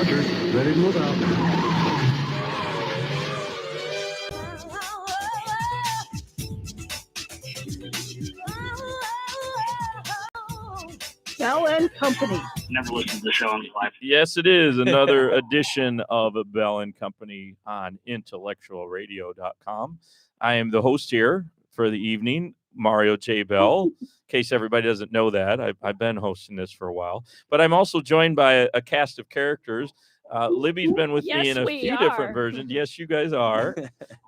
Roger. Ready to move out. Bell&Company. Never listened to the show in my life. Yes, it is another edition of Bell&Company on IntellectualRadio.com. I am the host here for the evening, Mario J. Bell. In case everybody doesn't know that, I've been hosting this for a while. But I'm also joined by a cast of characters. Libby's been with me in a few different versions. Yes, you guys are.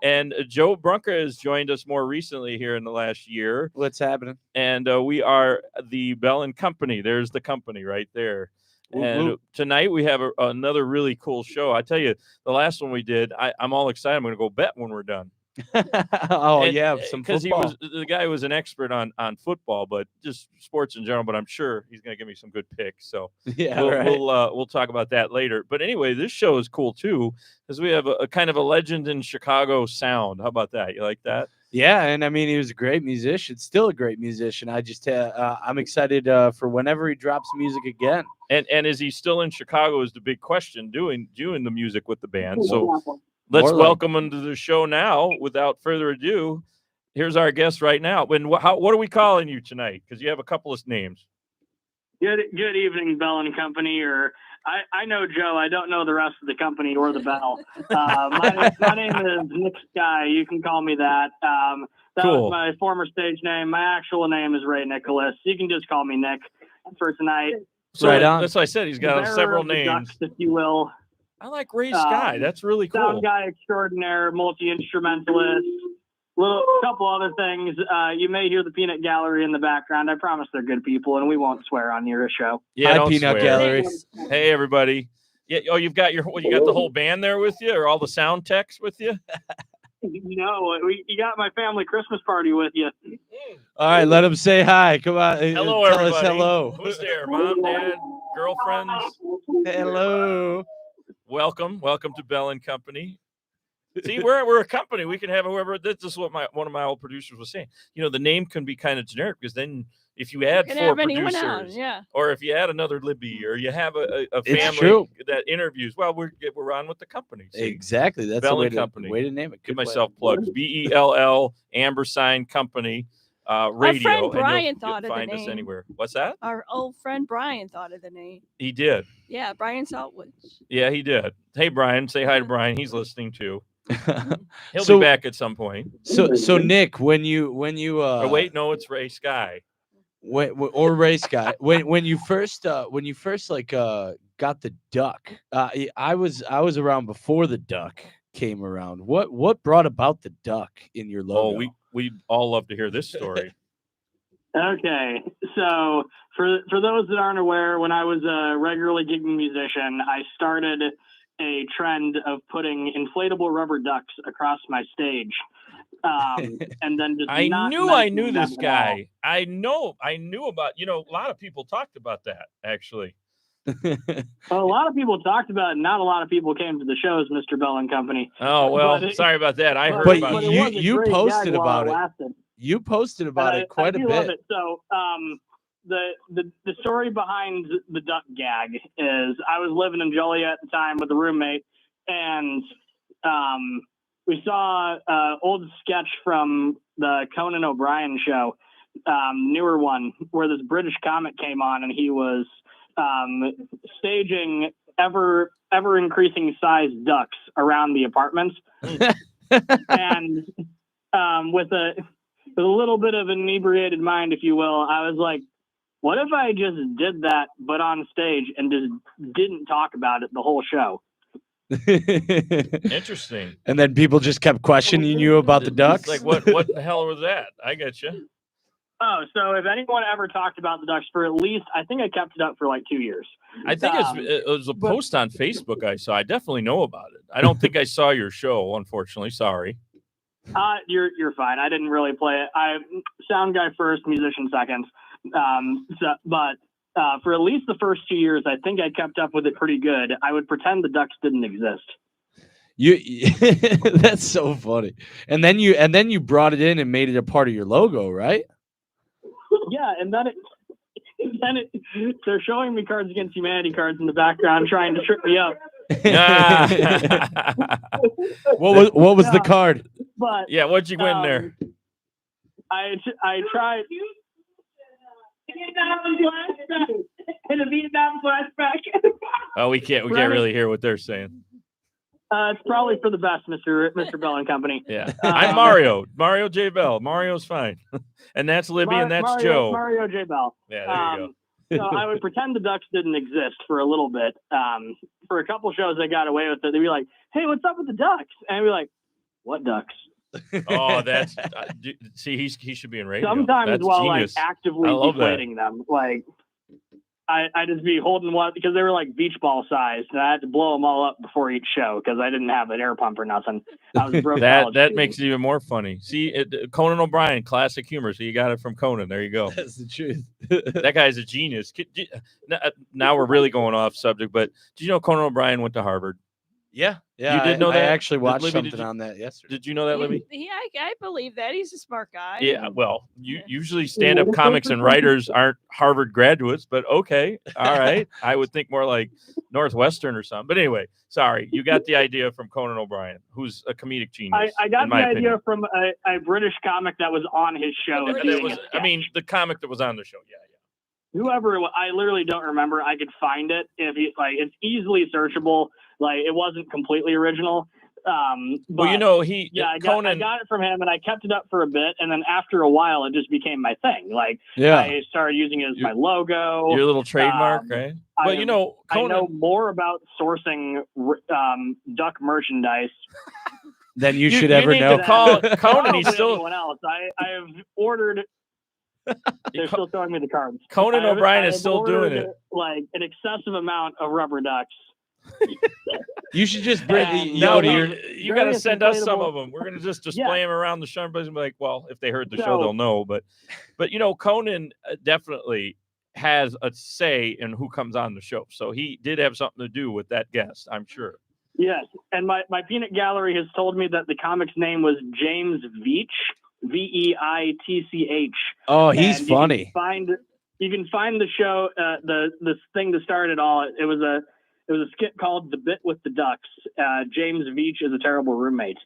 And Joe Brunker has joined us more recently here in the last year. What's happening? And we are the Bell&Company. There's the company right there. And tonight we have another really cool show. I tell you, the last one we did, I'm all excited. I'm going to go bet when we're done. Some football. The guy was an expert on football, but just sports in general. But I'm sure he's going to give me some good picks. So we'll talk about that later. But anyway, this show is cool too, because we have a kind of a legend in Chicago sound. How about that? You like that? Yeah, and I mean, he was a great musician. Still a great musician. I just I'm excited for whenever he drops music again. And is he still in Chicago? Is the big question. Doing the music with the band. So. Let's welcome him to the show now. Without further ado, here's our guest right now. What are we calling you tonight? Because you have a couple of names. Good evening, Bell&Company. Or I know Joe. I don't know the rest of the company or the Bell. My name is Nick Sky. You can call me that. That was my former stage name. My actual name is Ray Nicholas. You can just call me Nick for tonight. So that's what I said. He's got several names, ducks, if you will. I like Ray Sky. That's really cool. Sound Guy Extraordinaire, Multi-instrumentalist, couple other things. You may hear the Peanut Gallery in the background. I promise they're good people, and we won't swear on your show. Yeah, Hi, Peanut Gallery. Hey, everybody. Yeah. Oh, you got the whole band there with you, or all the sound techs with you? No, you got my family Christmas party with you. All right, let him say hi. Come on. Hello, tell everybody. Us hello. Who's there? Mom, Dad, girlfriends? Hello. Welcome to Bell&Company. See, we're a company. We can have whoever. This is what one of my old producers was saying. The name can be kind of generic, because then if you add four producers, or if you add another Libby, or you have a family that interviews, well, we're on with the company. See? Exactly. That's Bell&Company. Way to name it. Give myself plugs. BELL & company. Radio. Our friend Brian thought of the name. Find us anywhere. What's that? Our old friend Brian thought of the name. He did. Yeah, Brian Saltwood. Yeah, he did. Hey, Brian, say hi to Brian. He's listening too. He'll be back at some point. So Nick, when you oh, wait, no, it's Ray Sky. Or Ray Sky. when you first got the duck. I was around before the duck came around. What brought about the duck in your logo? Oh, we all love to hear this story. Okay, so for those that aren't aware, when I was a regularly gigging musician, I started a trend of putting inflatable rubber ducks across my stage, and then just I knew this guy. I knew about. A lot of people talked about that actually. Well, a lot of people talked about it. Not a lot of people came to the shows, Mr. Bell&Company. Oh, well, sorry about that. I heard about it. You posted about it. You posted about it quite a bit. Love it. So, the story behind the duck gag is I was living in Joliet at the time with a roommate, and we saw an old sketch from the Conan O'Brien show, newer one, where this British comic came on, and he was staging ever increasing sized ducks around the apartments, and with a little bit of an inebriated mind, if you will, I was like, what if I just did that but on stage and just didn't talk about it the whole show? Interesting. And then people just kept questioning you about the ducks. It's like, what the hell was that? I get you. Oh, so if anyone ever talked about the ducks for at least, I think I kept it up for like 2 years. I think it was a post on Facebook I saw. I definitely know about it. I don't think I saw your show, unfortunately. Sorry. You're fine. I didn't really play it. I sound guy first, musician second. But for at least the first 2 years, I think I kept up with it pretty good. I would pretend the ducks didn't exist. That's so funny. And then you brought it in and made it a part of your logo, right? Yeah, and then then they're showing me Cards Against Humanity cards in the background, trying to trip me up. What was the card? But Yeah, what'd you win there? I tried. In a Vietnam flashback. Oh, we can't really hear what they're saying. It's probably for the best, Mr. Bell&Company. Yeah, I'm Mario J. Bell. Mario's fine, and that's Libby, and that's Joe. Mario J. Bell. Yeah, there you go. So I would pretend the Ducks didn't exist for a little bit. For a couple shows, I got away with it. They'd be like, "Hey, what's up with the Ducks?" And I'd be like, "What Ducks?" Oh, that's see, he should be in radio. Sometimes that's while genius. like actively deflating them, like I just be holding one because they were like beach ball sized, and I had to blow them all up before each show because I didn't have an air pump or nothing. I was broke. that makes it even more funny. See, Conan O'Brien, classic humor. So you got it from Conan. There you go. That's the truth. That guy's a genius. Now we're really going off subject, but did you know Conan O'Brien went to Harvard? Yeah. You did know that? I actually watched Libby, something on that yesterday. Did you know that, Libby? I believe that. He's a smart guy. Yeah, well, usually stand-up comics and writers aren't Harvard graduates, but okay, all right. I would think more like Northwestern or something. But anyway, sorry, you got the idea from Conan O'Brien, who's a comedic genius. I got the idea opinion. from a British comic that was on his show. The comic that was on the show. Yeah. Whoever, I literally don't remember. I could find it if it's easily searchable. Like it wasn't completely original. But well, you know, I Conan. I got it from him, and I kept it up for a bit, and then after a while, it just became my thing. Like, I started using it as my logo. Your little trademark, right? But you know, Conan, I know more about sourcing duck merchandise than you should ever know. Conan, he's still. Anyone else? I have ordered. They're still showing me the cards. Conan O'Brien is still doing it. Like an excessive amount of rubber ducks. You should just bring. You got to send us some of them. We're gonna just display them around the show. And be like, well, if they heard the show, they'll know. But you know, Conan definitely has a say in who comes on the show. So he did have something to do with that guest, I'm sure. Yes, and my peanut gallery has told me that the comic's name was James Veitch, Veitch. Oh, he's funny. You can find the show, the thing to start it all. It was a skit called "The Bit with the Ducks." James Veitch is a terrible roommate.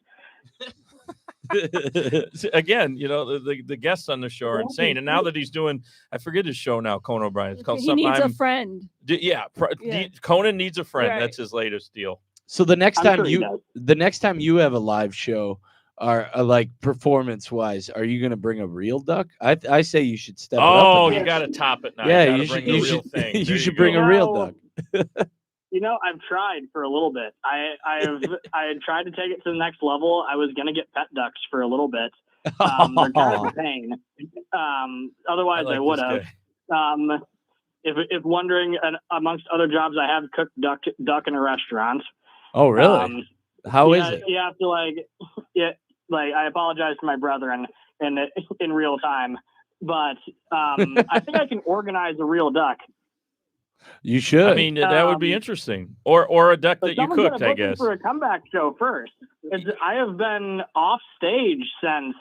Again, you know, the guests on the show are insane. And now that he's doing, I forget his show now, Conan O'Brien. It's called something. He needs a friend. Conan needs a friend. Right. That's his latest deal. So the next time you have a live show, like performance wise, are you going to bring a real duck? I say you should step it up. Oh, you got to top it now. Yeah, you should bring a real thing. You should bring a real duck. You know, I've tried for a little bit. I had tried to take it to the next level. I was gonna get pet ducks for a little bit. They're kind of a pain. Otherwise, I would have. If wondering, amongst other jobs, I have cooked duck in a restaurant. Oh, really? How is it? You have to I apologize to my brother in real time, but I think I can organize a real duck. You should. I mean, that would be interesting. Or a duck that you cooked, I guess. For a comeback show first. I have been off stage since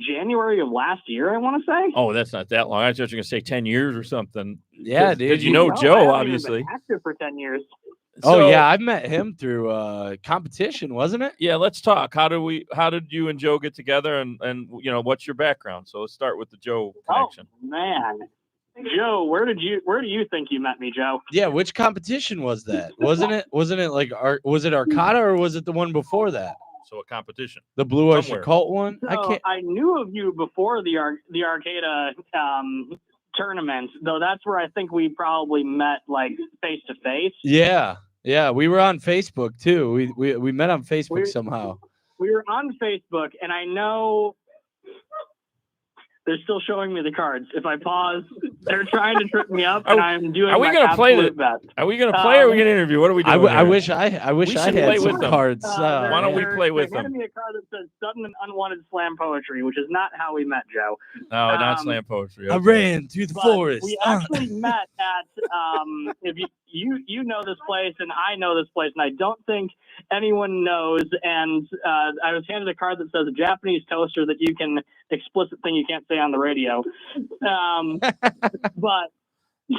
January of last year, I want to say. Oh, that's not that long. I thought you were going to say 10 years or something. Yeah, dude. Did you know Joe, obviously? Been active for 10 years. I've met him through competition, wasn't it? Yeah, let's talk. How did you and Joe get together, and you know, what's your background? So let's start with the Joe connection. Oh, man. Joe, where do you think you met me, Joe? Yeah, which competition was that? Wasn't it like was it Arcata or was it the one before that? So a competition. The Blue Oyster Cult one? So I knew of you before the Arcata tournament, though that's where I think we probably met like face to face. Yeah. Yeah, we were on Facebook too. We met on Facebook somehow. We were on Facebook, and I know they're still showing me the cards. If I pause, they're trying to trip me up, and I'm doing my absolute best. Are we going to play or are we going to interview? What are we doing? I wish I had some cards. Why don't we play with them? They're handing me a card that says "Sudden and Unwanted Slam Poetry," which is not how we met, Joe. No, not slam poetry. Okay. I ran through the forest. We actually met at if you know this place and I know this place, and I don't think anyone knows. And I was handed a card that says a Japanese toaster that you can explicit thing you can't say on the radio. But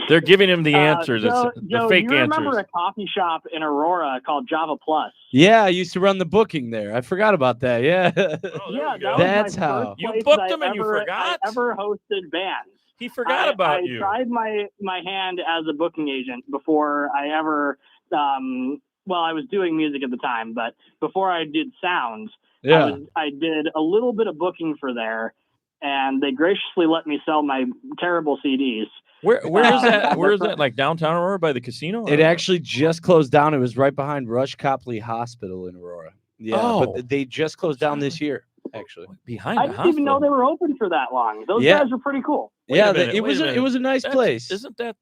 They're giving him the answers. Joe, the fake you remember answers. a coffee shop in Aurora called Java Plus? Yeah, I used to run the booking there. I forgot about that. Yeah. Oh, there Yeah, you go. That's that was my how. first You place booked that them and you forgot? I ever hosted bands. He forgot about you. I tried my hand as a booking agent before I ever, I was doing music at the time, but before I did sound, Yeah. I did a little bit of booking for there, and they graciously let me sell my terrible CDs. Where is that? Where is that? Like downtown Aurora by the casino? It actually just closed down. It was right behind Rush Copley Hospital in Aurora. Yeah, but they just closed down this year, actually. Behind I the didn't even know hospital. they were open for that long. Those Yeah. guys were pretty cool. Wait a minute, it wait a minute. was a nice That's- place. Isn't that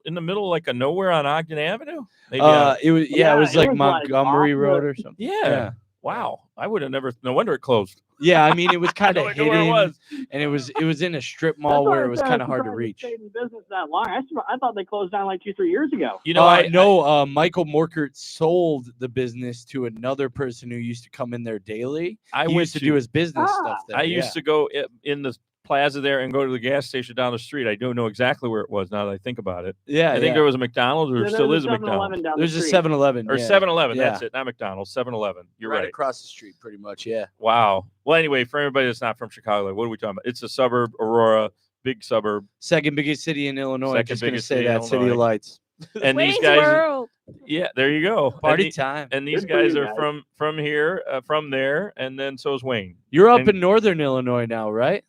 in the middle like a nowhere on Ogden Avenue? Maybe It was it was it like was, like, Montgomery off Road the- or something. yeah. Wow. I would have never. No wonder it closed. Yeah, I mean it was kind I of know where it hidden, was. and it was in a strip That's mall why where I it was said I kind of hard to surprised they reach. stayed in business that long. I thought they closed down like 2-3 years ago. You know, Michael Morkert sold the business to another person who used to come in there daily. I He went used to do his business stuff there. I used to go in the plaza there and go to the gas station down the street. I don't know exactly where it was now that I think about it. Yeah, I think there was a McDonald's, or There still was is a 7-Eleven McDonald's, down the There's a street. 7-Eleven. or 7-Eleven. Yeah. That's it, not McDonald's. 7-Eleven. You're right. across the street, pretty much. Yeah. Wow. Well, anyway, for everybody that's not from Chicago, what are we talking about? It's a suburb, Aurora, big suburb, Second biggest city in Illinois. Second Just gonna biggest say city in that, City of Illinois. Lights. and these Wayne's guys. World. Yeah, there you go. Party time. And these Good for guys you are guys. from here, from there, and then so is Wayne. You're up and- in northern Illinois now, right?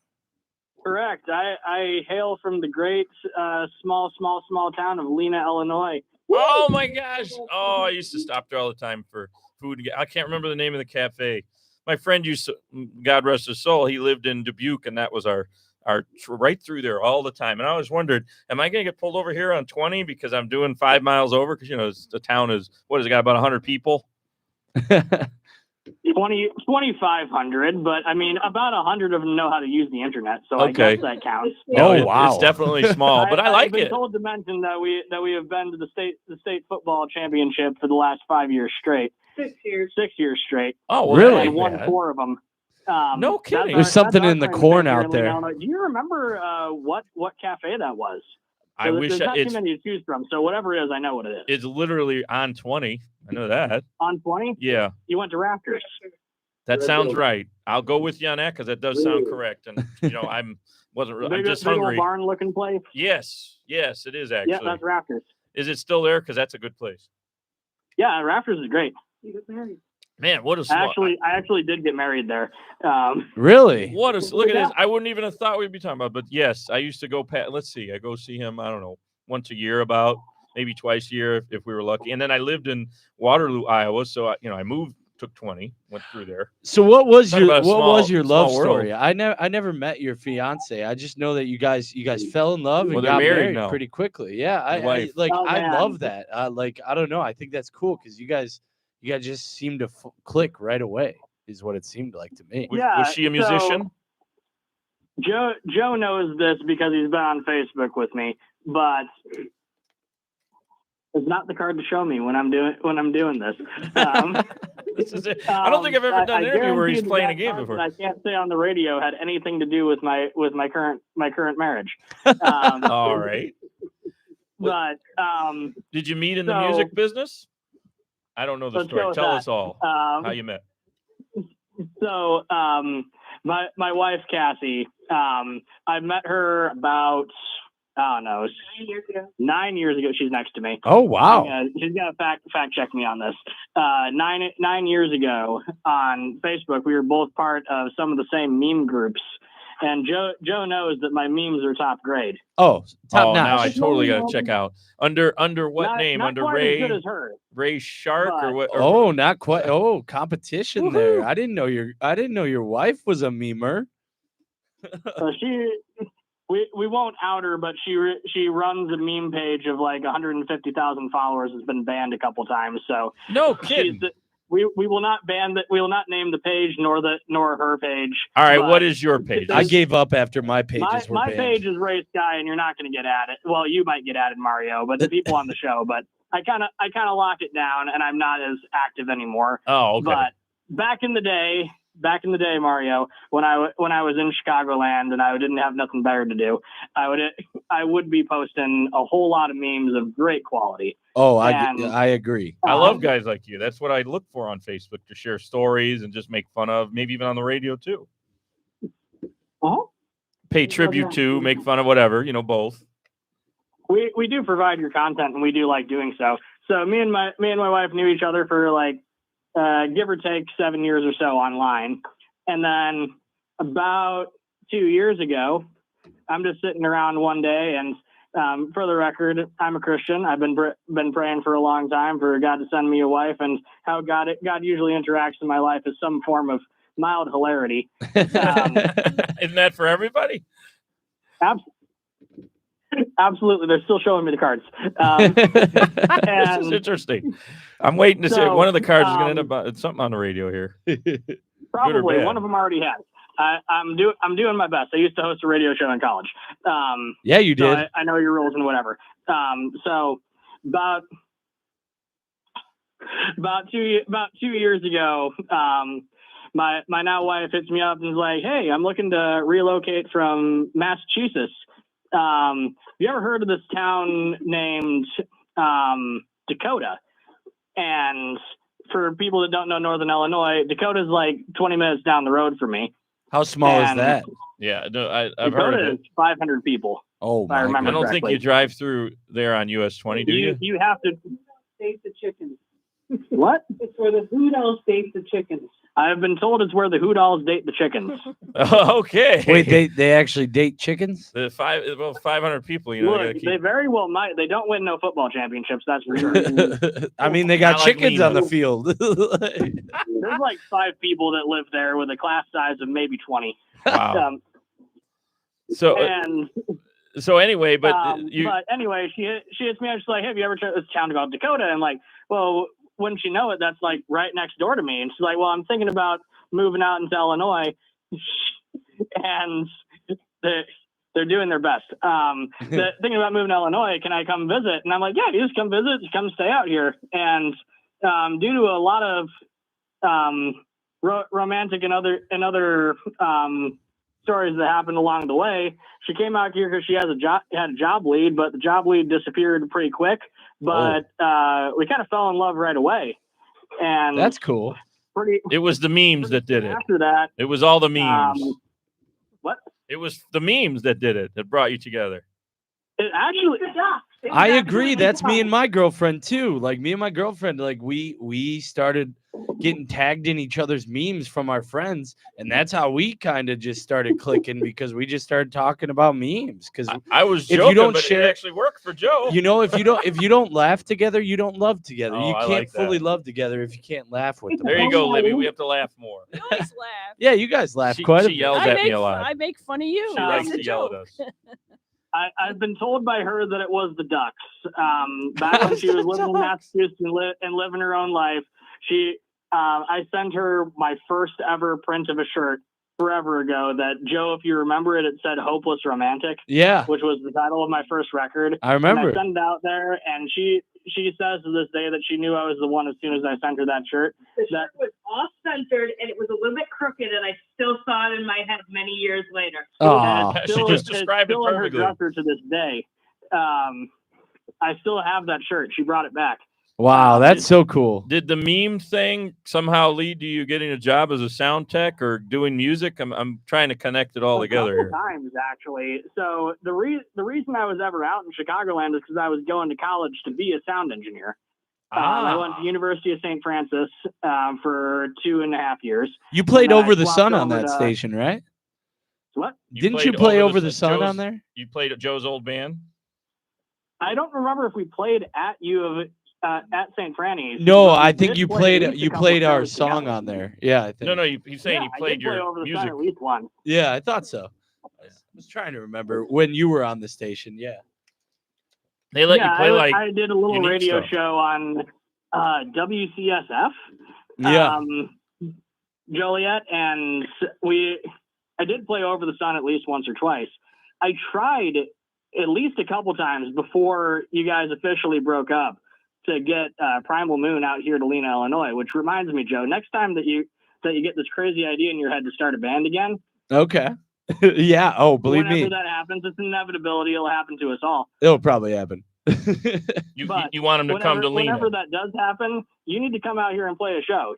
Correct. I hail from the great small town of Lena, Illinois. Oh my gosh! Oh, I used to stop there all the time for food. I can't remember the name of the cafe. My friend used to, God rest his soul, he lived in Dubuque, and that was our right through there all the time. And I always wondered, am I going to get pulled over here on 20 because I'm doing 5 miles over? Because the town is, what has it got, about 100 people? 2,500, but I mean, about 100 of them know how to use the internet, so Okay. I guess that counts. Oh, It's wow. definitely small, but I like I've been it. told to mention that we have been to the state football championship for the last 5 years straight. 6 years. 6 years straight. Oh, well, Really? that And ain't won bad. 4 of them. No that's kidding. There's that's something our in the claim to corn fame here out in there. Illinois. Do you remember what cafe that was? I wish there's not it's too many to choose from, so whatever it is, I know what it is. it's literally on 20. I know that. On 20, Yeah, you went to Raptors. that sounds right. I'll go with you on that because that does sound correct. And I'm just Big old hungry. barn looking place. Yes, it is actually. Yeah, that's Raptors. Is it still there? Because that's a good place. Yeah, Raptors is great. Man, what a I small. actually did get married there. Really? What a look at this! I wouldn't even have thought we'd be talking about, but yes, I used to go. Let's see, I go see him. I don't know, once a year, about maybe twice a year if we were lucky. And then I lived in Waterloo, Iowa, so I moved, took 20, went through there. So what was Talk your about a love small world. story? I never met your fiance. I just know that you guys fell in love and Well, they're got married married now. pretty quickly. Yeah, Your wife. Oh, I man. love that. I don't know. I think that's cool because you guys just seem to click right away. Is what it seemed like to me. Yeah, Was she a so- musician? Joe knows this because he's been on Facebook with me, but it's not the card to show me when I'm doing this. This is it. I don't think I've ever done an interview where he's guarantee playing a that game card before. that I can't say on the radio had anything to do with my current marriage. All right. But Did you meet in the So- music business? I don't know the Let's go story. with Tell that. us all how you met. So my wife Cassie, I met her about, I don't know, 9 years ago. She's next to me. Oh wow. She's got to fact check me on this. 9 years ago on Facebook, we were both part of some of the same meme groups, and Joe knows that my memes are top grade. Oh, top Now I notch. totally got to check out. Under what Not- name? Not Under quite Ray as good as her. Ray Shark or but- what? Or, Oh, not quite. Oh, competition there. Woohoo. I didn't know your wife was a memer. So we won't out her, but she runs a meme page of like 150,000 followers. Has been banned a couple times. So no she's kidding. we will not ban that. We will not name the page nor her page. All right, but what is your page? I gave up after my pages were my banned. page is Ray Sky, and you're not going to get at it. Well, you might get at it, Mario, but the people on the show. But I kind of locked it down, and I'm not as active anymore. Oh, okay. But back in the day, back in the day, Mario, when I was in Chicagoland and I didn't have nothing better to do, I would be posting a whole lot of memes of great quality. Oh, I agree. I love guys like you. That's what I look for on Facebook, to share stories and just make fun of, maybe even on the radio too. Pay tribute to, make fun of, whatever, both. We do provide your content, and we do like doing so. So me and my wife knew each other for like give or take 7 years or so online, and then about 2 years ago, I'm just sitting around one day, and for the record, I'm a Christian. I've been praying for a long time for God to send me a wife, and how God usually interacts in my life is some form of mild hilarity. Isn't that for everybody? Absolutely. They're still showing me the cards. This is interesting. I'm waiting to see if one of the cards is going to end up something on the radio here. Probably. One of them already has. I'm doing my best. I used to host a radio show in college. Yeah, you did. So I know your rules and whatever. So about 2 years ago, my now wife hits me up and is like, "Hey, I'm looking to relocate from Massachusetts. You ever heard of this town named Dakota?" And for people that don't know Northern Illinois, Dakota's like 20 minutes down the road from me. How small is that? Yeah, no, I've heard of it. 500 people. Oh, my God. I don't think you drive through there on US 20, do you? You have to Date the chickens. What? It's where the Hoot Owls date the chickens. I've been told it's where the Hoot Owls date the chickens. Okay. Wait, they actually date chickens? The 500 people, Look, they very well might. They don't win no football championships, that's for sure. I mean, they got I like chickens on the field. There's like 5 people that live there with a class size of maybe 20. Wow. So anyway, but anyway, she hits me up. She's like, "Hey, have you ever tried this town called Dakota?" And I'm like, "Well, wouldn't you know it? That's like right next door to me." And she's like, "Well, I'm thinking about moving out into Illinois," and they're doing their best. Thinking about moving to Illinois, can I come visit? And I'm like, "Yeah, you just come visit, just come stay out here." And due to a lot of romantic and other stories that happened along the way, she came out here because she had a job lead, but the job lead disappeared pretty quick. But we kind of fell in love right away, and that's cool. It was the memes that did it. After that, it was all the memes. What? It was the memes that did it, that brought you together. It actually. I agree. That's me and my girlfriend too. Like me and my girlfriend, like we started getting tagged in each other's memes from our friends, and that's how we kind of just started clicking, because we just started talking about memes. Because I was joking, but it actually worked for Joe. If you don't laugh together, you don't love together. Oh, you I can't like fully that. love together if you can't laugh with them. There you go, Libby. We have to laugh more. You always laugh. Yeah, you guys laugh quite a bit. She yells at me a lot. I make fun of you. She likes It's a to yell at joke. us. I've been told by her that it was the Ducks. Back when she was living in Massachusetts and living her own life, I sent her my first ever print of a shirt forever ago that, Joe, if you remember it, it said "Hopeless Romantic." Yeah. Which was the title of my first record. I remember. And I sent it out there, and she says to this day that she knew I was the one as soon as I sent her that shirt. The shirt was off-centered, and it was a little bit crooked, and I still saw it in my head many years later. Oh, She just described it still in her perfectly. dresser to this day. I still have that shirt. She brought it back. wow, that's so cool. Did the meme thing somehow lead to you getting a job as a sound tech or doing music? I'm trying to connect it all together here. Times, actually. So the reason I was ever out in Chicagoland is because I was going to college to be a sound engineer. I went to University of St. Francis for 2.5 years. You played And Over the swapped Sun on over that to- station, right? What? Didn't you play Over the Sun on Joe's- there? You played at Joe's old band? I don't remember if we played at at St. Franny's. No, but we I think did you play at played least a couple our shows song together. on there. Yeah, I think. No, he's saying he I played did play your Over the music. Sun at least once. Yeah, I thought so. I was trying to remember when you were on the station. Yeah. They let you play I did a little unique radio stuff. show on WCSF. Yeah. Joliet, and I did play Over the Sun at least once or twice. I tried at least a couple times before you guys officially broke up to get Primal Moon out here to Lena, Illinois, which reminds me, Joe, next time that that you get this crazy idea in your head to start a band again. Okay. Yeah. Oh, believe Whenever me, that happens, it's an inevitability. It'll happen to us all. it'll probably happen. You want him to come to Lena. Whenever that does happen, you need to come out here and play a show.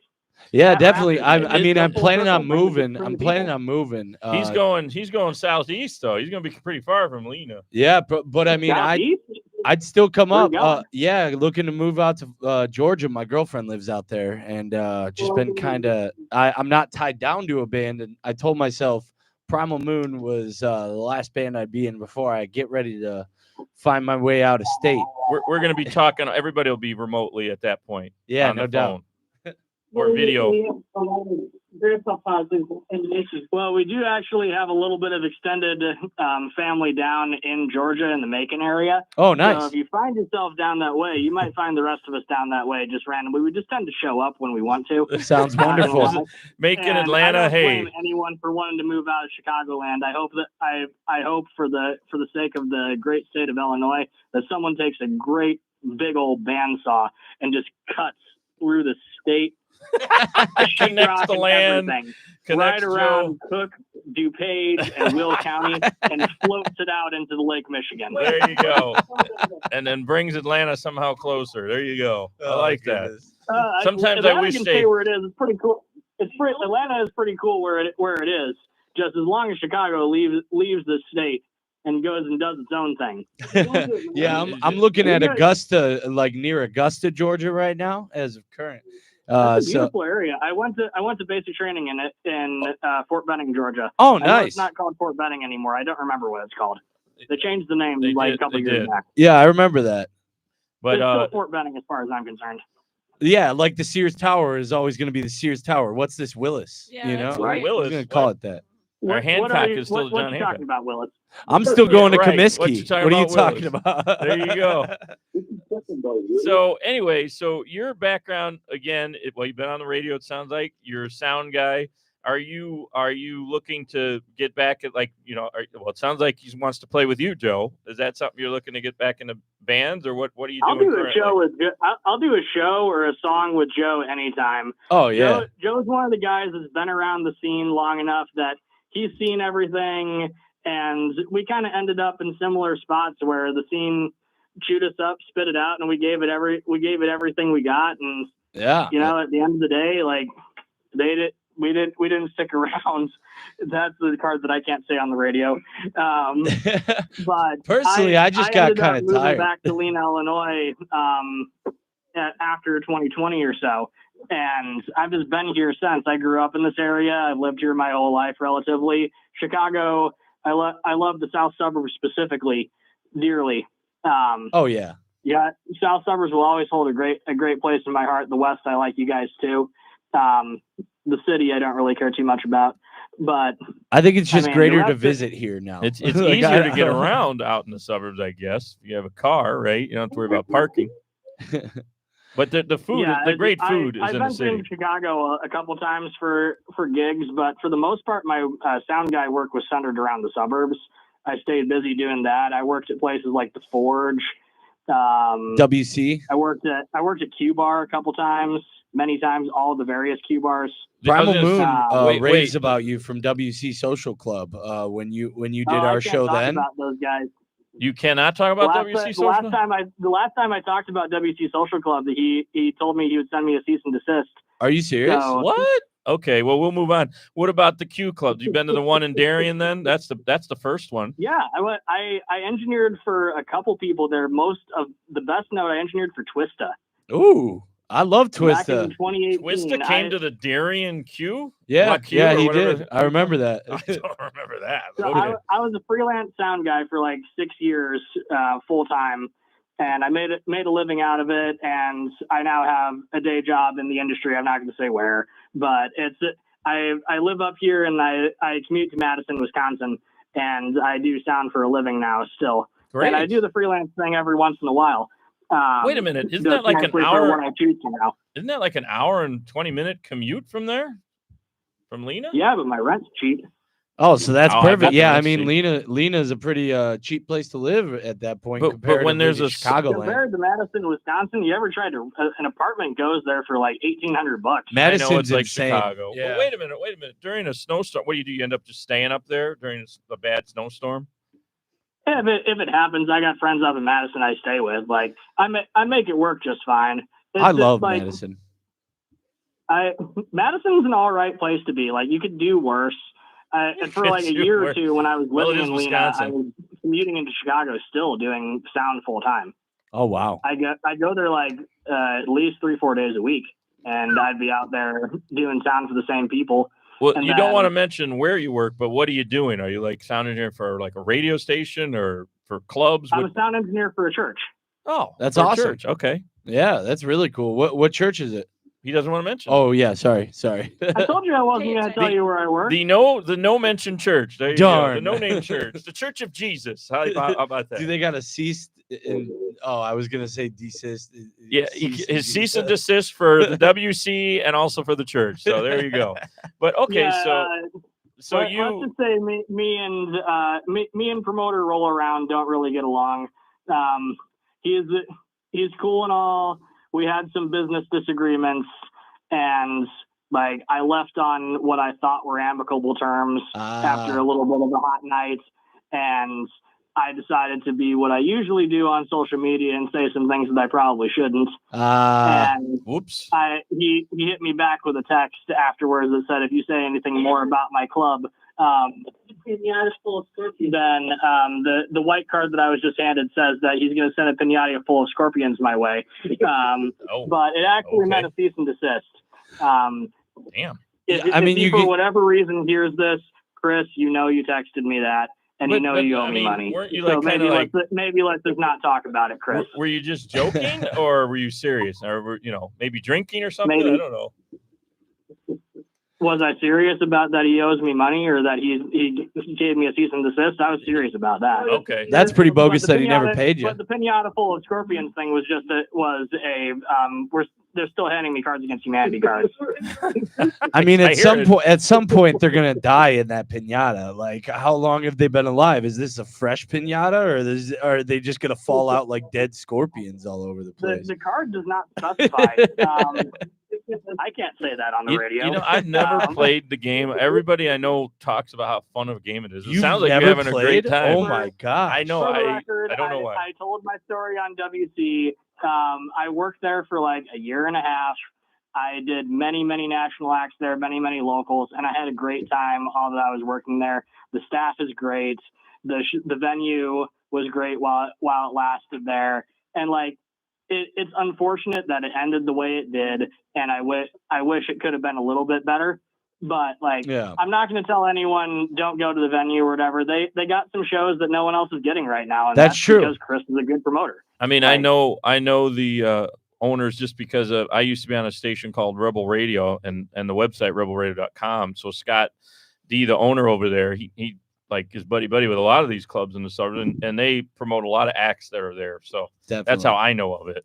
Yeah, That definitely. happens. I mean, It's I'm full planning on circle. Bring the- moving. bring I'm the planning people. on moving. He's going southeast though. He's going to be pretty far from Lena. Yeah, but I mean, Southeast? I'd still come Where up. you going? Yeah, looking to move out to Georgia. My girlfriend lives out there, and just been kind of. I'm not tied down to a band, and I told myself Primal Moon was the last band I'd be in before I get ready to find my way out of state. We're going to be talking. Everybody will be remotely at that point. Yeah, on no the doubt. phone. Or video. Well, we do actually have a little bit of extended family down in Georgia in the Macon area. Oh, So nice. if you find yourself down that way, you might find the rest of us down that way just randomly. We just tend to show up when we want to. Sounds wonderful. Macon, And I Atlanta. don't Hey, blame anyone for wanting to move out of Chicagoland. I hope that I hope for the sake of the great state of Illinois that someone takes a great big old bandsaw and just cuts through the state, connects sheetrock the and land, everything, connects right around Joe. Cook, DuPage, and Will County, and floats it out into the Lake Michigan. There you go. And then brings Atlanta somehow closer. There you go. I like that. Sometimes I Atlanta wish can they- stay where it is. It's pretty cool. Atlanta is pretty cool where it is. Just as long as Chicago leaves the state and goes and does its own thing. Yeah, I'm looking at Augusta, like near Augusta, Georgia, right now as of current. It's a So beautiful area. I went to basic training in Fort Benning, Georgia. oh, I know nice. it's not called Fort Benning anymore. I don't remember what it's called. They changed the name They like did, a couple they years did. back. Yeah, I remember that. But It's still Fort Benning as far as I'm concerned. Yeah, like the Sears Tower is always going to be the Sears Tower. What's this, Willis? Yeah, you that's know, right. Willis. I'm going to call it that. Hancock is still what John you talking Hancock. about, Willis? I'm still going to Right. What Comiskey. you talking What are you about, talking Willis? about? There you go. So anyway, so your background again, you've been on the radio. It sounds like you're a sound guy. Are you looking to get back at it sounds like he wants to play with you, Joe. Is that something you're looking to get back into bands, or what are you I'll doing do a currently? show with I'll do a show or a song with Joe anytime. Oh yeah. Joe's one of the guys that's been around the scene long enough that he's seen everything, and we kind of ended up in similar spots where the scene chewed us up, spit it out, and we gave it everything we got. And Yeah. at the end of the day, like we didn't stick around. That's the card that I can't say on the radio. But Personally, I just got ended up kind of moving tired. back to Lena, Illinois, after 2020 or so, and I've just been here since. I grew up in this area. I've lived here my whole life, relatively. Chicago, I love the South Suburbs specifically dearly. Oh yeah. Yeah, South Suburbs will always hold a great place in my heart. The West, I like you guys too. The city, I don't really care too much about, but I think it's just the greater rest to of- visit here now. It's Like, easier to get around out in the suburbs, I guess. If you have a car, right? You don't have to worry about parking. But the food, the great food is I've in the been city. to Chicago a couple times for gigs, but for the most part, my sound guy work was centered around the suburbs. I stayed busy doing that. I worked at places like the Forge. WC. I worked at Q Bar a couple times, many times, all the various Q bars. Primal Moon wait, raves wait. about you from WC Social Club when you did I our can't show talk then. about those guys. You cannot talk about WC The Social. last time I talked about WC Social Club, he told me he would send me a cease and desist. Are you serious? So- What? Okay, well we'll move on. What about the Q Club? You been to the one in Darien then? That's the first one. Yeah, I engineered for a couple people there. Most of the best note I engineered for Twista. Ooh, I love Back in Twista. 2018. Twista came to the Darien Q? Yeah, Not Q yeah, or he whatever. did. I remember that. I don't remember that. So Okay. I was a freelance sound guy for like 6 years, full time, and I made a living out of it. And I now have a day job in the industry. I'm not going to say where, but I live up here and I commute to Madison, Wisconsin, and I do sound for a living now still. Great. And I do the freelance thing every once in a while. Wait a minute, isn't just that like an mostly for hour? when I choose to now? Isn't that like an hour and 20-minute commute from there? From Lena? Yeah, but my rent's cheap. Oh, so that's I'll have perfect. that Yeah, I next mean, seat. Lena's a pretty cheap place to live at that point. But when there's a Chicagoland, compared to Madison, Wisconsin, you ever tried to an apartment goes there for like $1,800? I know Madison's it's like insane. Chicago. Yeah. But wait a minute. During a snowstorm, what do? You end up just staying up there during a bad snowstorm? Yeah, if it happens, I got friends up in Madison I stay with. Like I make it work just fine. It's I just, love like, Madison. Madison's an all right place to be. Like you could do worse. For like a year or two when I was living in Lena, I was commuting into Chicago still doing sound full time. Oh wow. I go there like at least 3-4 days a week, and I'd be out there doing sound for the same people. Well, and you don't want to mention where you work, but what are you doing? Are you like sound engineer for like a radio station or for clubs? I'm a sound engineer for a church. Oh, that's for a awesome. Church. Okay. Yeah, that's really cool. What church is it? He doesn't want to mention. Oh yeah, sorry. I told you I wasn't going to tell you where I work. The no mention church. There you Darn. go. The no name church. The Church of Jesus. How about that? Do they got a cease? I was gonna say desist. Yeah, his cease and desist for the WC and also for the church. So there you go. But okay, yeah, so let's just say me and promoter roll around don't really get along. He's cool and all. We had some business disagreements, and like I left on what I thought were amicable terms after a little bit of a hot night, and I decided to be what I usually do on social media and say some things that I probably shouldn't. And whoops. He hit me back with a text afterwards that said, if you say anything more about my club, pinata's full of scorpions. Then the white card that I was just handed says that he's going to send a pinata full of scorpions my way. But it actually meant a cease and desist. Damn. If you for whatever reason hears this, Chris, you texted me that. And you owe me money. Weren't you so like maybe let's just not talk about it, Chris. Were you just joking, or were you serious, or were maybe drinking or something? Maybe. I don't know. Was I serious about that he owes me money, or that he gave me a cease and desist? I was serious about that. Okay, that's pretty bogus that he never paid you. But the pinata full of scorpions thing was just they're still handing me Cards Against Humanity cards. I mean, at some point, they're gonna die in that pinata. Like, how long have they been alive? Is this a fresh pinata, or are they just gonna fall out like dead scorpions all over the place? The card does not specify. I can't say that on the radio. I've never played the game. Everybody I know talks about how fun of a game it is. It sounds like never you're having played? a great time. Oh my god! I know. I don't know why. I told my story on WC. I worked there for like a year and a half. I did many national acts there, many locals, and I had a great time all that I was working there. The staff is great. The venue was great while it lasted there, and like it's unfortunate that it ended the way it did, and I wish it could have been a little bit better. But I'm not going to tell anyone don't go to the venue or whatever. They got some shows that no one else is getting right now, and that's true because Chris is a good promoter. I mean, I know the owners just because I used to be on a station called Rebel Radio and the website rebelradio.com. So Scott D, the owner over there, he like is buddy with a lot of these clubs in the suburbs, and they promote a lot of acts that are there. So that's how I know of it.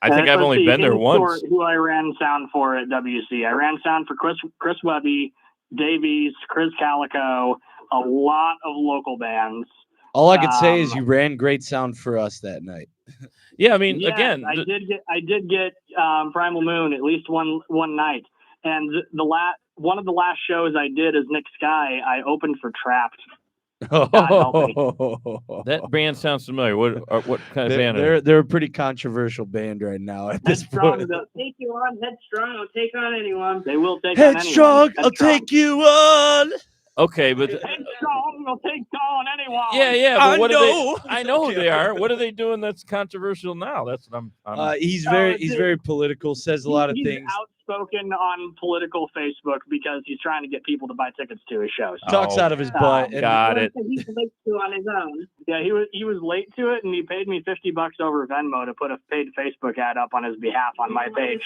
I think I've only been there once. Who I ran sound for at WC. I ran sound for Chris Webby, Davies, Chris Calico, a lot of local bands. All I could say is you ran great sound for us that night. Yeah, I mean, again, I did get Primal Moon at least one night, and one of the last shows I did as Nick Sky. I opened for Trapped. That band sounds familiar. What kind of band? They're a pretty controversial band right now at this point. They'll take you on. Headstrong will take on anyone. They will take Headstrong, on anyone. I'll take you on. Okay, but Headstrong will take on anyone. Yeah. But I know who they are. What are they doing that's controversial now? That's what I'm he's very political. Says a lot of things. Outspoken on political Facebook because he's trying to get people to buy tickets to his shows. Talks out of his butt. Got it. He's late to on his own. Yeah, he was late to it, and he paid me $50 over Venmo to put a paid Facebook ad up on his behalf on my page.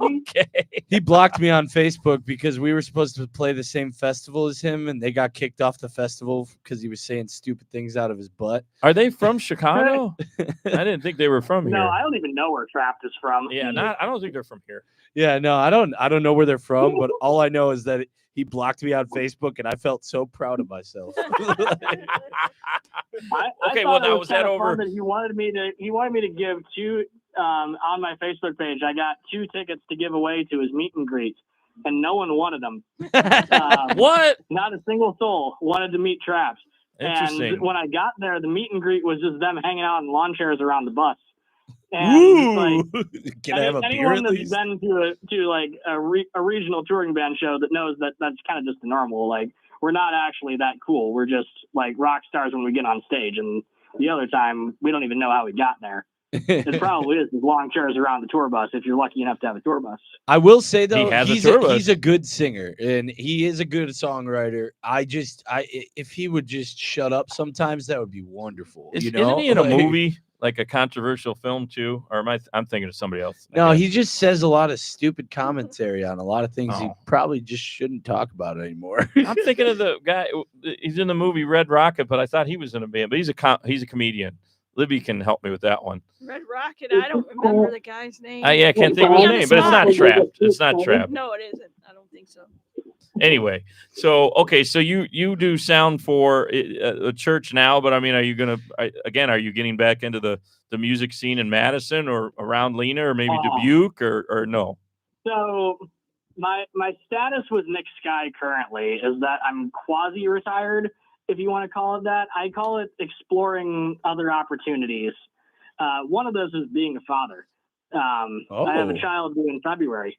Okay. He blocked me on Facebook because we were supposed to play the same festival as him, and they got kicked off the festival because he was saying stupid things out of his butt. Are they from Chicago? I didn't think they were from here. No, I don't even know where Trapped is from. Yeah, I don't think they're from here. Yeah, no, I don't know where they're from, but all I know is that he blocked me on Facebook, and I felt so proud of myself. Okay, well now was that over? That he wanted me to give two on my Facebook page. I got 2 tickets to give away to his meet and greet, and no one wanted them. What? Not a single soul wanted to meet Traps. Interesting. And when I got there, the meet and greet was just them hanging out in lawn chairs around the bus. And can I have a beer anyone at that's least? been to like a regional touring band show that knows that that's kind of just normal. Like, we're not actually that cool. We're just like rock stars when we get on stage, and the other time we don't even know how we got there. It probably is long chairs around the tour bus if you're lucky enough to have a tour bus. I will say though, he's a good singer and he is a good songwriter. If he would just shut up sometimes, that would be wonderful. Isn't he in a movie, like a controversial film too? Or I'm thinking of somebody else? No, he just says a lot of stupid commentary on a lot of things he probably just shouldn't talk about anymore. I'm thinking of the guy. He's in the movie Red Rocket, but I thought he was in a band. But he's a comedian. Libby can help me with that one. Red Rocket. I don't remember the guy's name. I can't think of his name, but it's not Trapped. It's not Trapped. No, it isn't. I don't think so. Anyway, so you do sound for a church now, but I mean, are you getting back into the music scene in Madison or around Lena or maybe Dubuque or no? So my status with Nick Sky currently is that I'm quasi-retired, if you want to call it that. I call it exploring other opportunities. One of those is being a father. I have a child due in February.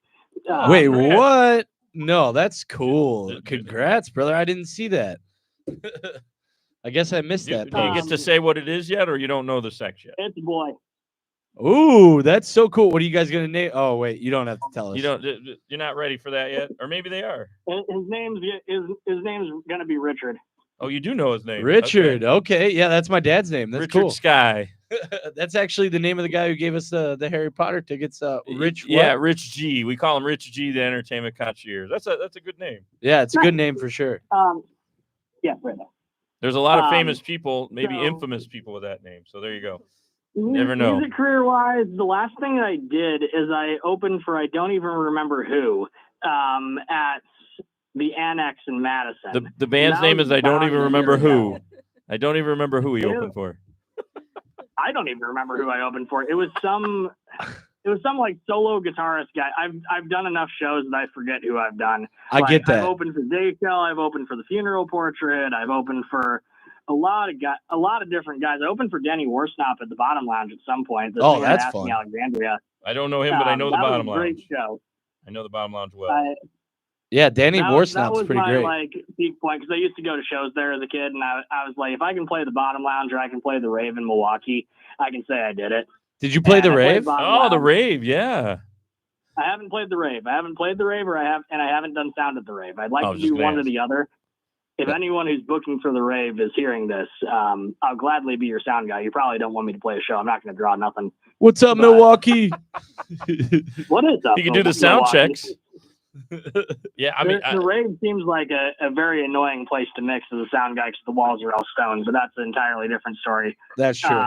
Wait, what? No, that's cool. Congrats, brother. I didn't see that. I guess I missed that. Do you get to say what it is yet, or you don't know the sex yet? It's a boy. Ooh, that's so cool. What are you guys gonna name? Oh, wait, you don't have to tell us. You're not ready for that yet, or maybe they are. His name's gonna be Richard. Oh, you do know his name, Richard. Okay, yeah, that's my dad's name. That's Richard cool. Sky. That's actually the name of the guy who gave us the Harry Potter tickets. Rich. Yeah, Rich G. We call him Rich G, the entertainment concierge. That's a good name. Yeah, it's a good name for sure. Yeah, right now. There's a lot of famous people, maybe infamous people with that name. So there you go. Never know. Music career-wise, the last thing that I did is I opened for I don't even remember who at the Annex in Madison. The band's name is I don't even remember who. I don't even remember who he opened for. I don't even remember who I opened for. It was some like solo guitarist guy. I've done enough shows that I forget who I've done. I get that. I've opened for Dayshell. I've opened for the Funeral Portrait. I've opened for a lot of different guys. I opened for Danny Warsnop at the Bottom Lounge at some point. That's fun. Alexandria. I don't know him, but I know the Bottom Lounge. Great show. I know the Bottom Lounge well. Yeah, Danny Warsnop's pretty great. That was my peak point because I used to go to shows there as a kid, and I was like, if I can play the Bottom Lounge or I can play the Rave in Milwaukee, I can say I did it. Did you play the Rave? The Rave, yeah. I haven't played the Rave. I haven't done sound at the Rave. I'd like to do one or the other. If anyone who's booking for the Rave is hearing this, I'll gladly be your sound guy. You probably don't want me to play a show. I'm not going to draw nothing. What's up, Milwaukee? What is up? You can do the sound checks. Yeah, I mean, the Rave seems like a very annoying place to mix as a sound guy because the walls are all stone, but that's an entirely different story. That's true.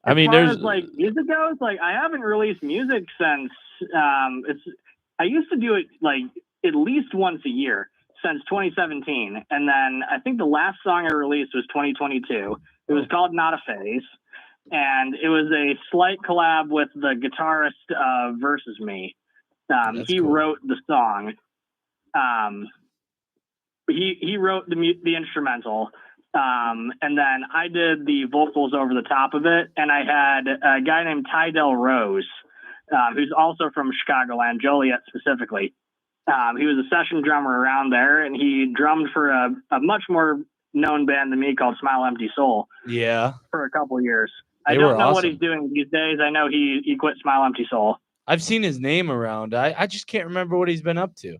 I mean, there's like music goes, like I haven't released music since I used to do it like at least once a year since 2017, and then I think the last song I released was 2022. It was called Not a Phase, and it was a slight collab with the guitarist Versus Me. He wrote the song. He wrote the instrumental. And then I did the vocals over the top of it. And I had a guy named Tydell Rose, who's also from Chicagoland, Joliet specifically. He was a session drummer around there, and he drummed for a much more known band than me called Smile Empty Soul. Yeah. For a couple of years. I don't know what he's doing these days. I know he quit Smile Empty Soul. I've seen his name around. I just can't remember what he's been up to.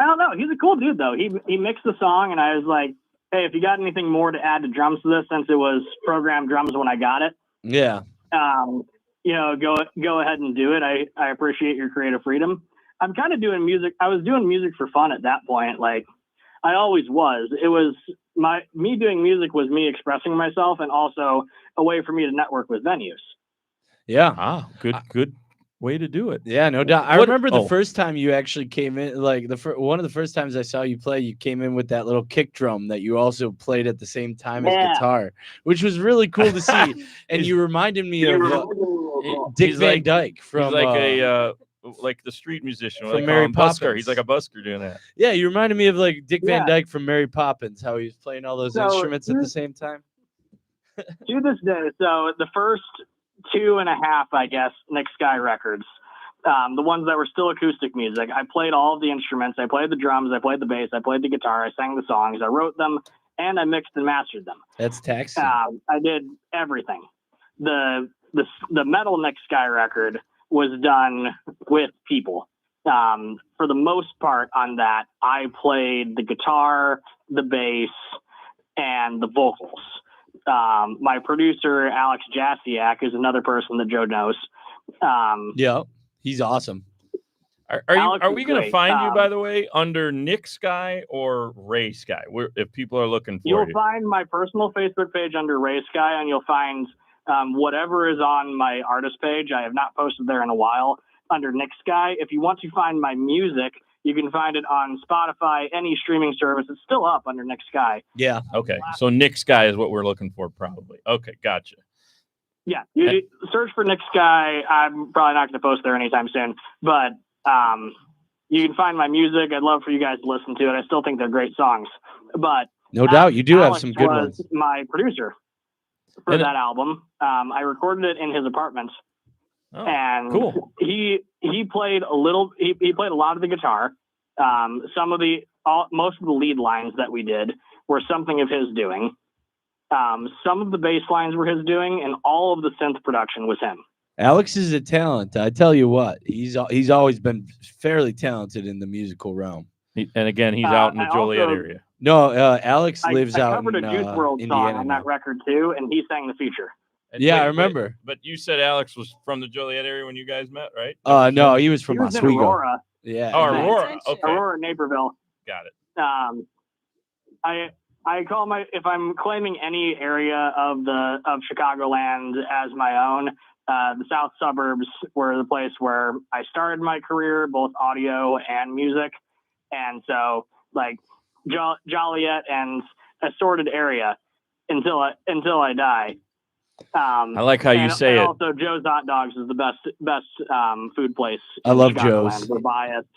I don't know. He's a cool dude, though. He mixed the song, and I was like, hey, if you got anything more to add to drums to this, since it was programmed drums when I got it. Yeah. Go ahead and do it. I appreciate your creative freedom. I'm kind of doing music. I was doing music for fun at that point. Like I always was. It was me doing music was me expressing myself and also a way for me to network with venues. Yeah. Good Way to do it. Yeah, no doubt. I What- remember the oh. first time you actually came in, like one of the first times I saw you play, you came in with that little kick drum that you also played at the same time as Yeah. guitar, which was really cool to see. And He's- you reminded me of Dick He's Van like- Dyke from He's like a like the street musician from like Mary Mary Busker. Poppins. He's like a busker doing that. yeah, you reminded me of like Dick Van Yeah. Dyke from Mary Poppins, how he was playing all those So, instruments at the same time. To this day, so the first 2.5, I guess, Nick Sky records, the ones that were still acoustic music, I played all of the instruments. I played the drums, I played the bass, I played the guitar, I sang the songs, I wrote them, and I mixed and mastered them. That's taxing. I did everything. The metal Nick Sky record was done with people. For the most part on that, I played the guitar, the bass, and the vocals. My producer, Alex Jasiak, is another person that Joe knows. Yeah, he's awesome. Alex Are is we going to great. find you, by the way, under Nick Sky or Ray Sky? If people are looking for You'll you. find my personal Facebook page under Ray Sky, and you'll find whatever is on my artist page. I have not posted there in a while under Nick Sky. If you want to find my music, you can find it on Spotify, any streaming service. It's still up under Nick Sky. Yeah. Okay, so Nick Sky is what we're looking for, probably. Okay, gotcha. Yeah, you search for Nick Sky. I'm probably not going to post there anytime soon, but you can find my music. I'd love for you guys to listen to it. I still think they're great songs. But No doubt, you do have Alex some good was ones. my producer for And- that album. I recorded it in his apartment, Oh, and cool. he played a little. He played a lot of the guitar. Most of the lead lines that we did were something of his doing. Some of the bass lines were his doing, and all of the synth production was him. Alex is a talent. I tell you what, he's always been fairly talented in the musical realm. And again, he's out in the I Joliet also- area. No, Alex I lives out covered in a Juice WRLD Indiana. song on now. that record too, and he sang the feature. And Yeah, I remember. But you said Alex was from the Joliet area when you guys met, right? No, he was from He was in Oswego. Aurora, Yeah. Oh, and then- Aurora. Attention. Okay, Aurora, Naperville. got it. I call if I'm claiming any area of Chicagoland as my own, the south suburbs were the place where I started my career, both audio and music, and so like Joliet and assorted area until I die. I like how you and say it. Also, Joe's Hot Dogs is the best food place. I in love Chicagoland. Joe's. We're biased,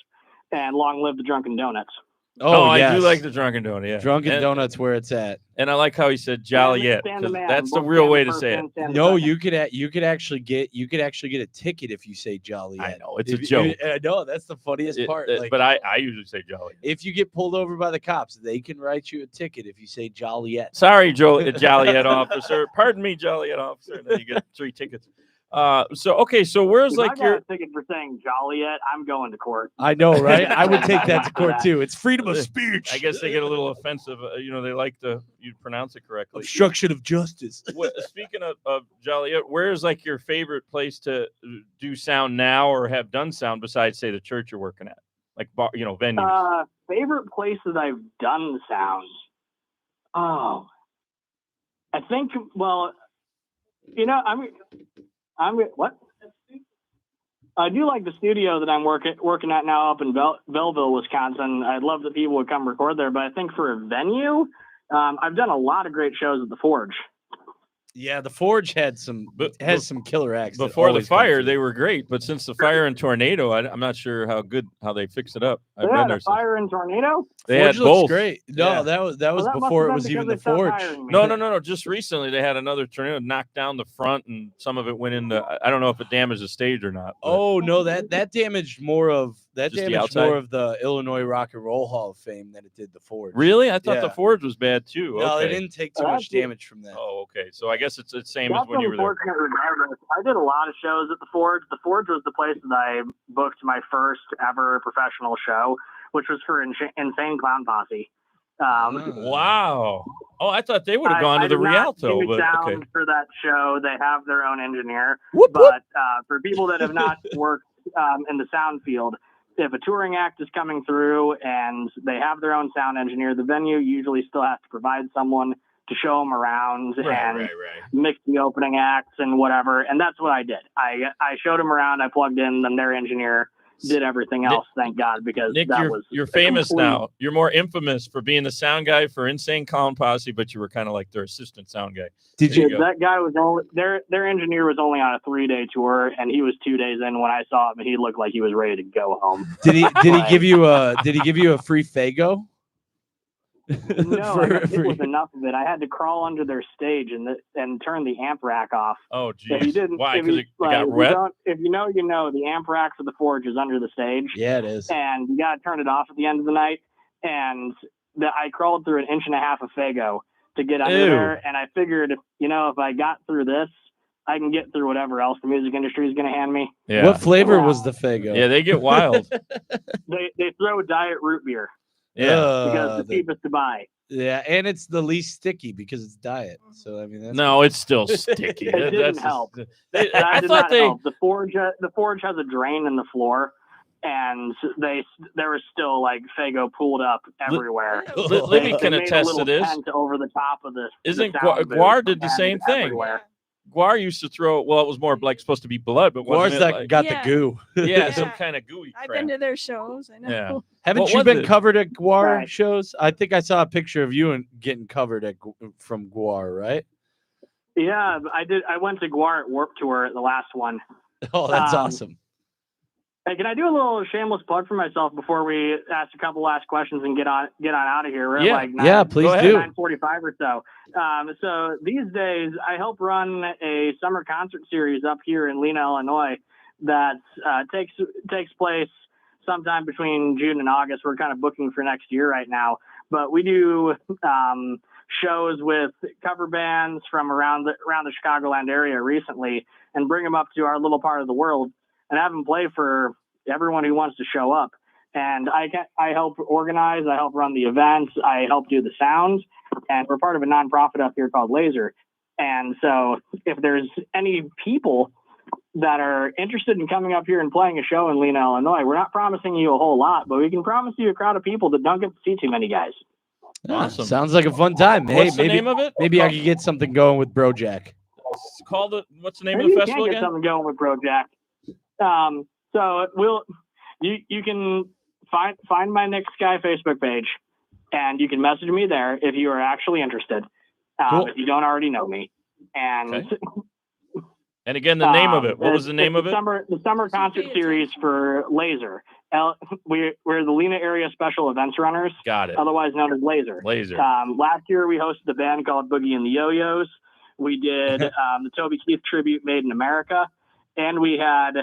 and long live the Drunken Donuts. Oh, I yes. do like the Drunken Donut. Yeah, Drunken and, Donuts where it's at. And I like how he said Joliet. Stand the 'Cause man, that's the both real stand way the to first say it. and stand the No, second. you could actually get a ticket if you say Joliet. I know it's a joke. No, that's the funniest part. Like, but I usually say Joliet. if you get pulled over by the cops, they can write you a ticket if you say Joliet. Sorry, Joliet officer. Pardon me, Joliet officer. And then you get 3 tickets. So where's If like I got your a ticket for saying Joliet, I'm going to court. I know, right? I would take that to court too. It's freedom of speech. I guess they get a little offensive. They like you pronounce it correctly. Obstruction of justice. Speaking of Joliet, where's like your favorite place to do sound now or have done sound besides say the church you're working at? Like venues. Favorite places I've done sound. Oh, I think. Well, I'm what? I do like the studio that I'm working at now up in Belleville, Wisconsin. I'd love that people would come record there, but I think for a venue, I've done a lot of great shows at the Forge. Yeah, the Forge has some killer acts. that Before the always come fire, through. they were great, but since the fire and tornado, I'm not sure how they fixed it up. I've Yeah, been the there. Since. fire and tornado. They Forge had looks both. great. No, Yeah. that was Well, that must before have it was been even because the they stopped Forge. hiring me. No. Just recently, they had another tornado knock down the front, and some of it went into. I don't know if it damaged the stage or not. but- Oh no, that damaged more of Just the damaged outside? more of the Illinois Rock and Roll Hall of Fame than it did the Forge. Really? I thought the Yeah. Forge was bad too. No, okay. they didn't take too Well, much that's- damage from that. Oh, okay. So I guess it's the same as That's when you were there. unfortunate regardless. I did a lot of shows at the Forge. The Forge was the place that I booked my first ever professional show, which was for Insane Clown Posse. Wow. Oh, I thought they would have gone I to the did not Rialto, do but sound okay. for that show. They have their own engineer. Whoop, whoop. But for people that have not worked in the sound field, if a touring act is coming through and they have their own sound engineer, the venue usually still has to provide someone to show them around and Right. mix the opening acts and whatever. And that's what I did. I showed them around. I plugged in them, their engineer, did everything else. Thank God, because Nick, that you're famous complete... now. You're more infamous for being the sound guy for Insane Clown Posse, but you were kind of like their assistant sound guy. Did you? That guy was only their engineer was only on a 3-day tour, and he was 2 days in when I saw him, and he looked like he was ready to go home. Did he give you a free Fago? No, it was enough of it. I had to crawl under their stage and turn the amp rack off. Oh, geez. If you didn't, Why? Because it got wet? If you know, the amp rack for the Forge is under the stage. Yeah, it is. And you got to turn it off at the end of the night. And I crawled through 1.5 inches of Fago to get under there. And I figured, if I got through this, I can get through whatever else the music industry is going to hand me. Yeah. What flavor was the Fago? Yeah, they get wild. They throw diet root beer. Yeah. Because it's the cheapest to buy. Yeah, and it's the least sticky because it's diet. So I mean, that's it's still sticky. It didn't help. I thought help. The Forge has a drain in the floor, and there was still like Fago pooled up everywhere. Libby can made attest a little to this. tent over the top of this. Isn't sound booth Guar did the same and thing? everywhere. Guar used to throw. Well, it was more like supposed to be blood, but Guar's wasn't it that got Yeah. the goo. yeah, some kind of gooey I've crap. been to their shows. I know. Yeah. Haven't What you was been it? covered at Guar Right. shows? I think I saw a picture of you and getting covered from Guar, right? Yeah, I did. I went to Guar at Warped Tour at the last one. Oh, that's Um, awesome. Hey, can I do a little shameless plug for myself before we ask a couple last questions and get on out of here? We're Yeah. at like Yeah, please go ahead. do. 9:45 or so. So these days, I help run a summer concert series up here in Lena, Illinois, that takes place sometime between June and August. We're kind of booking for next year right now, but we do shows with cover bands from around the Chicagoland area recently, and bring them up to our little part of the world and have them play for everyone who wants to show up. And I help organize, I help run the events, I help do the sound, and we're part of a nonprofit up here called Laser. And so if there's any people that are interested in coming up here and playing a show in Lena, Illinois, we're not promising you a whole lot, but we can promise you a crowd of people that don't get to see too many guys. Awesome. Sounds like a fun time. Hey, What's the name of it? maybe I could get something going with Brojack. What's the name Maybe of the you festival can get again? something going with Brojack. So you can find my Nick Sky Facebook page, and you can message me there if you are actually interested. Cool. If you don't already know me. And Okay. And again, the name of it. What was the name of it? The summer concert series for Laser. We're the Lena area special events runners, Got it. otherwise known as Laser. Laser. Last year we hosted a band called Boogie and the Yo-Yos. We did the Toby Keith tribute Made in America, and we had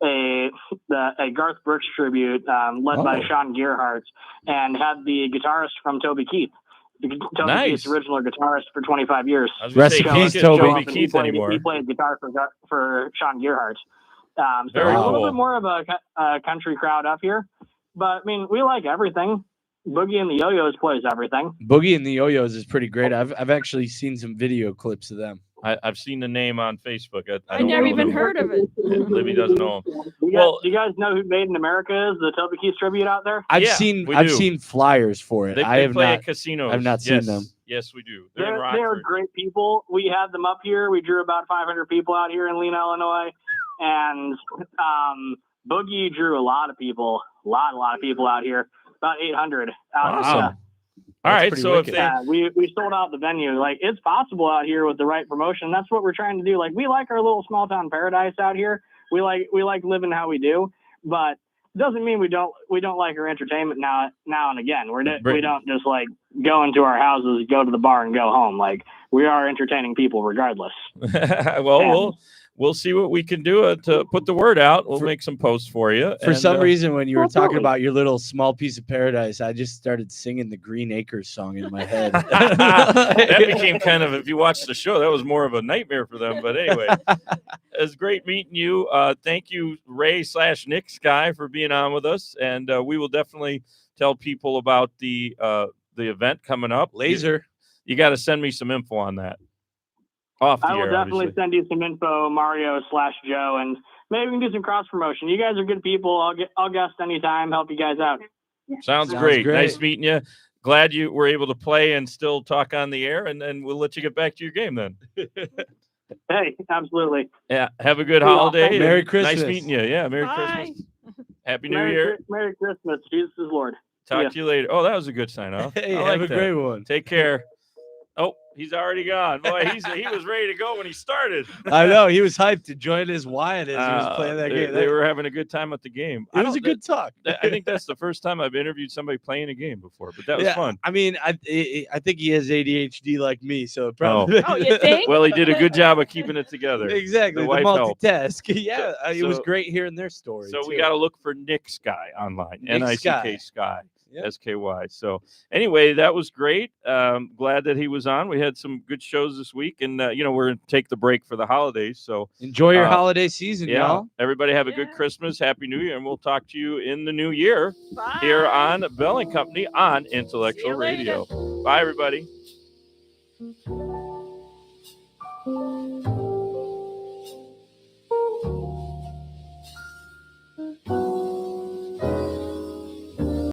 a Garth Brooks tribute led by Sean Gearhart, and had the guitarist from Toby Keith. Toby Nice. Keith's original guitarist for 25 years. I was gonna Rest say, in can't peace, get Toby. Toby He Keith played, anymore. He played guitar for Sean Gearhart. So Very a little cool. bit more of a country crowd up here, but I mean, we like everything. Boogie and the Yo-Yos plays everything. Boogie and the Yo-Yos is pretty great. I've actually seen some video clips of them. I've seen the name on Facebook. I I don't never know even them. heard of it. Libby doesn't know him. Do you guys know who Made in America is? The Toby Keith tribute out there? I've Yeah, seen we I've do. seen flyers for it. They I have play not. at casinos. I've not seen Yes. them. Yes, we do. They're in Rockford. great people. We had them up here. We drew about 500 people out here in Lena, Illinois, and Boogie drew a lot of people. A lot of people out here. About 800 out Awesome. here. All That's right, pretty so if wicked. they We sold out the venue. Like, it's possible out here with the right promotion. That's what we're trying to do. Like, we like our little small town paradise out here. We like living how we do, but it doesn't mean we don't like our entertainment now and again. We don't just like go into our houses, go to the bar, and go home. Like, we are entertaining people regardless. well, we'll see what we can do to put the word out. We'll make some posts for you. For some reason, when you were talking Absolutely. about your little small piece of paradise, I just started singing the Green Acres song in my head. that became kind of, if you watch the show, that was more of a nightmare for them. But anyway, it was great meeting you. Thank you, Ray/Nick Sky, for being on with us. And we will definitely tell people about the event coming up. Laser. Oh, You got to send me some info on that. Off the I will air, definitely obviously. send you some info, Mario/Joe, and maybe we can do some cross promotion. You guys are good people. I'll guest anytime, help you guys out. Sounds Sounds great. great. Nice meeting you. glad you were able to play and still talk on the air, and then we'll let you get back to your game then. Hey, absolutely. Yeah, have a good Well, holiday. Merry and Christmas. Nice meeting you. Yeah, Merry Bye. Christmas. Happy New Year. Merry Christmas. Jesus is Lord. Talk to you later. Oh, that was a good sign off. Hey, I have like a that. great one. Take care. Oh, he's already gone. Boy, he was ready to go when he started. I know he was hyped to join his Wyatt as he was playing that game. They were having a good time at the game. It was a good talk. I think that's the first time I've interviewed somebody playing a game before, but that was fun. I mean, I think he has ADHD like me, so it probably. Oh, you think? Well, he did a good job of keeping it together. Exactly, The the wife helped. multitask. Yeah, it was so- great hearing their story. So we too. got to look for Nick Sky online. Nick Nick Sky. Yep. SKY. So anyway, that was great. Glad that he was on. We had some good shows this week, and we're going to take the break for the holidays. So Enjoy your holiday season, yeah, y'all. everybody have a good Yeah. Christmas, Happy New Year, and we'll talk to you in the new year Bye. here on Bell&Company on Intellectual See you later. Radio. Bye, everybody.